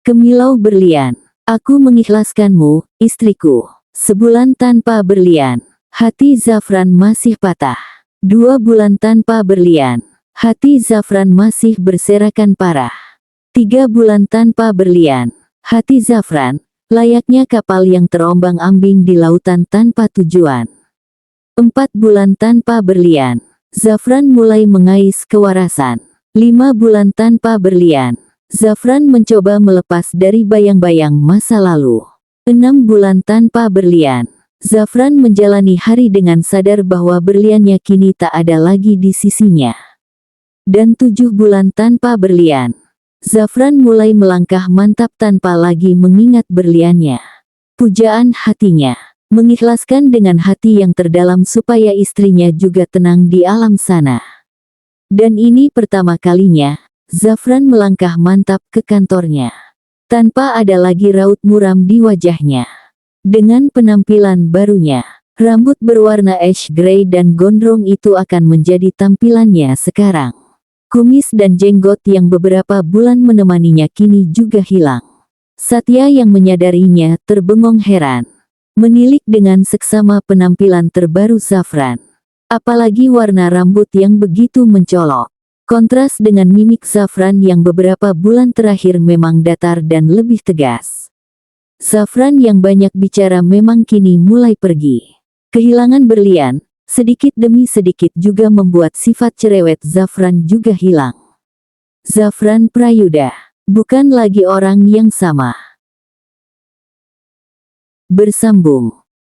Speaker 1: Kemilau berlian, aku mengikhlaskanmu, istriku. Sebulan tanpa berlian, hati Zafran masih patah. 2 bulan tanpa berlian, hati Zafran masih berserakan parah. 3 bulan tanpa berlian, hati Zafran, layaknya kapal yang terombang-ambing di lautan tanpa tujuan. 4 bulan tanpa berlian, Zafran mulai mengais kewarasan. 5 bulan tanpa berlian, Zafran mencoba melepas dari bayang-bayang masa lalu. 6 bulan tanpa berlian, Zafran menjalani hari dengan sadar bahwa berliannya kini tak ada lagi di sisinya. Dan 7 bulan tanpa berlian, Zafran mulai melangkah mantap tanpa lagi mengingat berliannya. Pujaan hatinya, mengikhlaskan dengan hati yang terdalam supaya istrinya juga tenang di alam sana. Dan ini pertama kalinya, Zafran melangkah mantap ke kantornya. Tanpa ada lagi raut muram di wajahnya. Dengan penampilan barunya, rambut berwarna ash grey dan gondrong itu akan menjadi tampilannya sekarang. Kumis dan jenggot yang beberapa bulan menemaninya kini juga hilang. Satya yang menyadarinya terbengong heran. Menilik dengan seksama penampilan terbaru Zafran. Apalagi warna rambut yang begitu mencolok. Kontras dengan mimik Zafran yang beberapa bulan terakhir memang datar dan lebih tegas. Zafran yang banyak bicara memang kini mulai pergi. Kehilangan berlian, sedikit demi sedikit juga membuat sifat cerewet Zafran juga hilang. Zafran Prayuda, bukan lagi orang yang sama. Bersambung.